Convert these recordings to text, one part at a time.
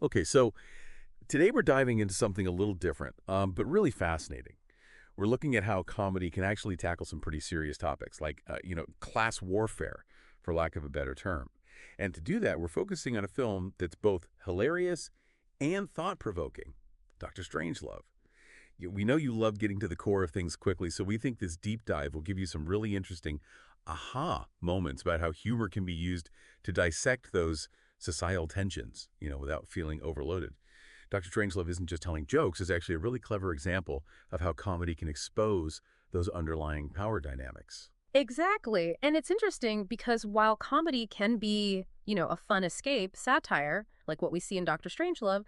Okay, so today we're diving into something a little different, but really fascinating. We're looking at how comedy can actually tackle some pretty serious topics, like, class warfare, for lack of a better term. And to do that, we're focusing on a film that's both hilarious and thought-provoking, Doctor Strangelove. We know you love getting to the core of things quickly, so we think this deep dive will give you some really interesting aha moments about how humor can be used to dissect those societal tensions, without feeling overloaded. Dr. Strangelove isn't just telling jokes, it's actually a really clever example of how comedy can expose those underlying power dynamics. Exactly. And it's interesting because while comedy can be, a fun escape, satire, like what we see in Doctor Strangelove,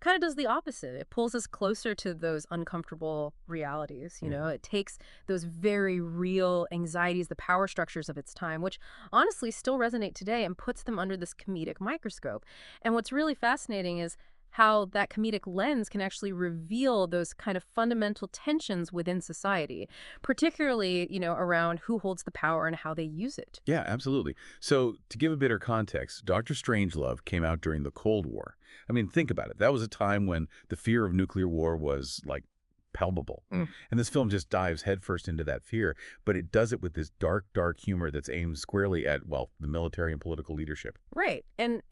kind of does the opposite. It pulls us closer to those uncomfortable realities. Yeah. It takes those very real anxieties, the power structures of its time, which honestly still resonate today, and puts them under this comedic microscope. And what's really fascinating is how that comedic lens can actually reveal those kind of fundamental tensions within society, particularly, around who holds the power and how they use it. Yeah, absolutely. So, to give a bit of context, Doctor Strangelove came out during the Cold War. I mean, think about it. That was a time when the fear of nuclear war was like palpable. Mm. And this film just dives headfirst into that fear, but it does it with this dark, dark humor that's aimed squarely at, well, the military and political leadership. Right. And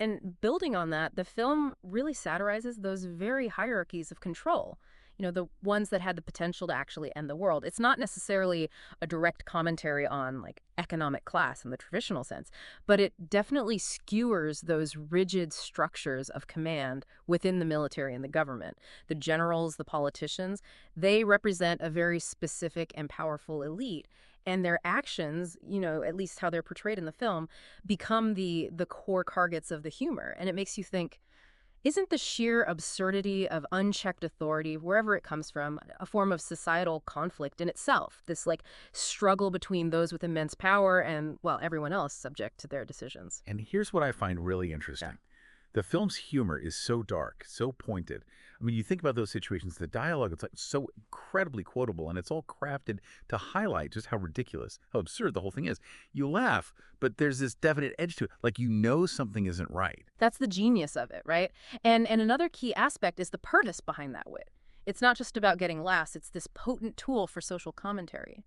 building on that, the film really satirizes those very hierarchies of control. The ones that had the potential to actually end the world. It's not necessarily a direct commentary on like economic class in the traditional sense, but it definitely skewers those rigid structures of command within the military and the government. The generals, the politicians, they represent a very specific and powerful elite. And their actions, at least how they're portrayed in the film, become the core targets of the humor. And it makes you think, isn't the sheer absurdity of unchecked authority, wherever it comes from, a form of societal conflict in itself? This like struggle between those with immense power and, well, everyone else subject to their decisions. And here's what I find really Yeah. interesting. The film's humor is so dark, so pointed. I mean, you think about those situations, the dialogue, it's like so incredibly quotable, and it's all crafted to highlight just how ridiculous, how absurd the whole thing is. You laugh, but there's this definite edge to it, like something isn't right. That's the genius of it, right? And another key aspect is the purpose behind that wit. It's not just about getting laughs, it's this potent tool for social commentary.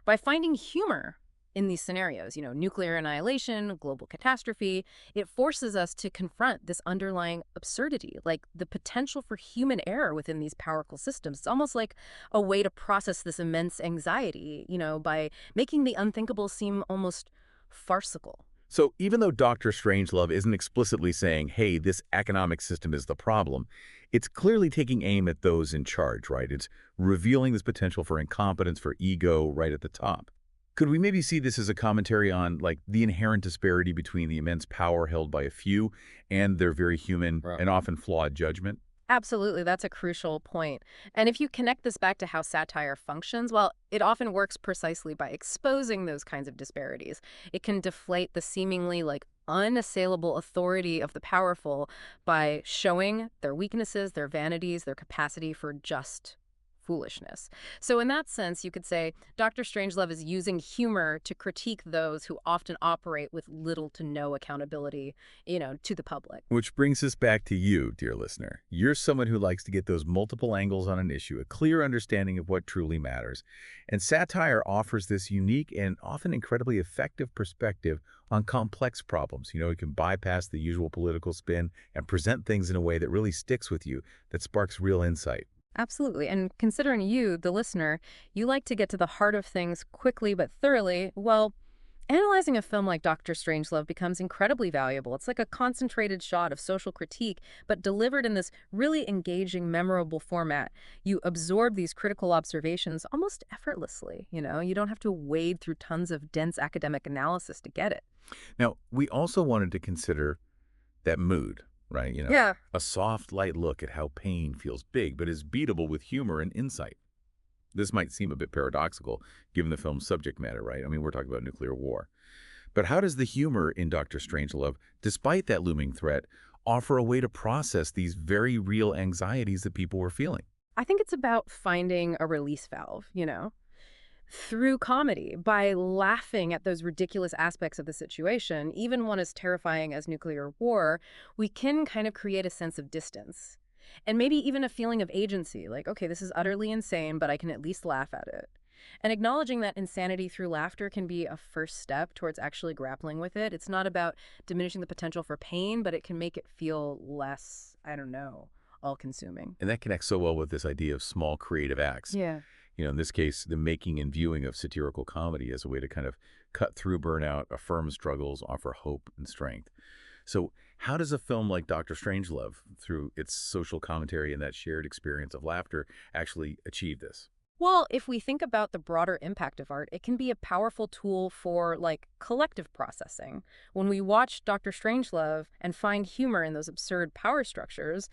By finding humor in these scenarios, nuclear annihilation, global catastrophe, it forces us to confront this underlying absurdity, like the potential for human error within these powerful systems. It's almost like a way to process this immense anxiety, by making the unthinkable seem almost farcical. So even though Doctor Strangelove isn't explicitly saying, hey, this economic system is the problem, it's clearly taking aim at those in charge, right? It's revealing this potential for incompetence, for ego right at the top. Could we maybe see this as a commentary on, like, the inherent disparity between the immense power held by a few and their very human Right. and often flawed judgment? Absolutely, that's a crucial point. And if you connect this back to how satire functions, well, it often works precisely by exposing those kinds of disparities. It can deflate the seemingly like unassailable authority of the powerful by showing their weaknesses, their vanities, their capacity for just foolishness. So in that sense, you could say Dr. Strangelove is using humor to critique those who often operate with little to no accountability, to the public. Which brings us back to you, dear listener. You're someone who likes to get those multiple angles on an issue, a clear understanding of what truly matters. And satire offers this unique and often incredibly effective perspective on complex problems. It can bypass the usual political spin and present things in a way that really sticks with you, that sparks real insight. Absolutely. And considering you, the listener, you like to get to the heart of things quickly but thoroughly, well, analyzing a film like Doctor Strangelove becomes incredibly valuable. It's like a concentrated shot of social critique, but delivered in this really engaging, memorable format. You absorb these critical observations almost effortlessly. You don't have to wade through tons of dense academic analysis to get it. Now, we also wanted to consider that mood, right? Yeah. A soft, light look at how pain feels big but is beatable with humor and insight. This might seem a bit paradoxical given the film's subject matter, right? I mean, we're talking about nuclear war. But how does the humor in Doctor Strangelove, despite that looming threat, offer a way to process these very real anxieties that people were feeling? I think it's about finding a release valve. Through comedy, by laughing at those ridiculous aspects of the situation, even one as terrifying as nuclear war, we can kind of create a sense of distance. And maybe even a feeling of agency, like, okay, this is utterly insane, but I can at least laugh at it. And acknowledging that insanity through laughter can be a first step towards actually grappling with it. It's not about diminishing the potential for pain, but it can make it feel less, I don't know, all consuming. And that connects so well with this idea of small creative acts. Yeah. In this case, the making and viewing of satirical comedy as a way to kind of cut through burnout, affirm struggles, offer hope and strength. So how does a film like Doctor Strangelove, through its social commentary and that shared experience of laughter, actually achieve this? Well, if we think about the broader impact of art, it can be a powerful tool for, like, collective processing. When we watch Doctor Strangelove and find humor in those absurd power structures,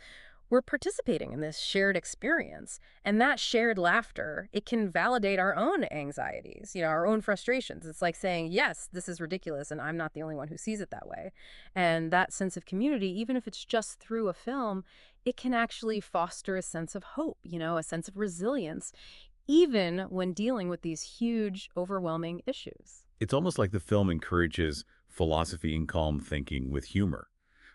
we're participating in this shared experience. And that shared laughter, it can validate our own anxieties, our own frustrations. It's like saying, yes, this is ridiculous, and I'm not the only one who sees it that way. And that sense of community, even if it's just through a film, it can actually foster a sense of hope, a sense of resilience, even when dealing with these huge, overwhelming issues. It's almost like the film encourages philosophy and calm thinking with humor.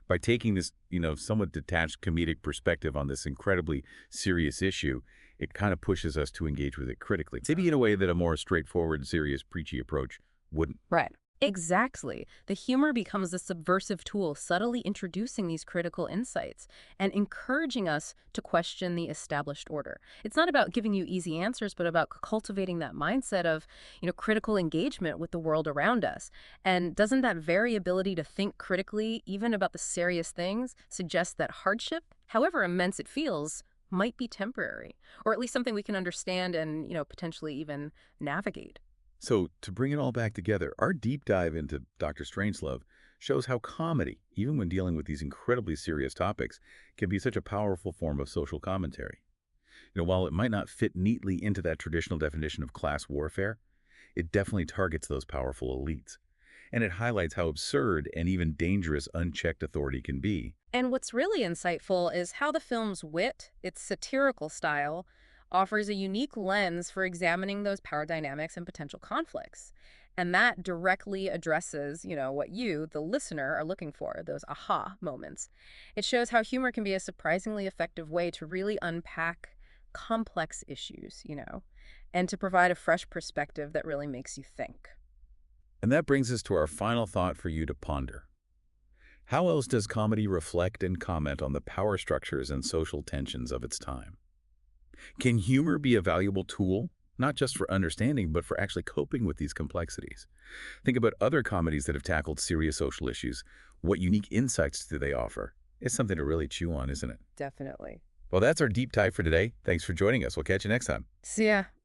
By taking this, somewhat detached comedic perspective on this incredibly serious issue, it kind of pushes us to engage with it critically, maybe in a way that a more straightforward, serious, preachy approach wouldn't. Right. Exactly. The humor becomes a subversive tool, subtly introducing these critical insights and encouraging us to question the established order. It's not about giving you easy answers, but about cultivating that mindset of, critical engagement with the world around us. And doesn't that very ability to think critically, even about the serious things, suggest that hardship, however immense it feels, might be temporary, or at least something we can understand and, potentially even navigate? So, to bring it all back together, our deep dive into Doctor Strangelove shows how comedy, even when dealing with these incredibly serious topics, can be such a powerful form of social commentary. While it might not fit neatly into that traditional definition of class warfare, it definitely targets those powerful elites. And it highlights how absurd and even dangerous unchecked authority can be. And what's really insightful is how the film's wit, its satirical style, offers a unique lens for examining those power dynamics and potential conflicts. And that directly addresses, what you, the listener, are looking for, those aha moments. It shows how humor can be a surprisingly effective way to really unpack complex issues, and to provide a fresh perspective that really makes you think. And that brings us to our final thought for you to ponder. How else does comedy reflect and comment on the power structures and social tensions of its time? Can humor be a valuable tool, not just for understanding, but for actually coping with these complexities? Think about other comedies that have tackled serious social issues. What unique insights do they offer? It's something to really chew on, isn't it? Definitely. Well, that's our deep dive for today. Thanks for joining us. We'll catch you next time. See ya.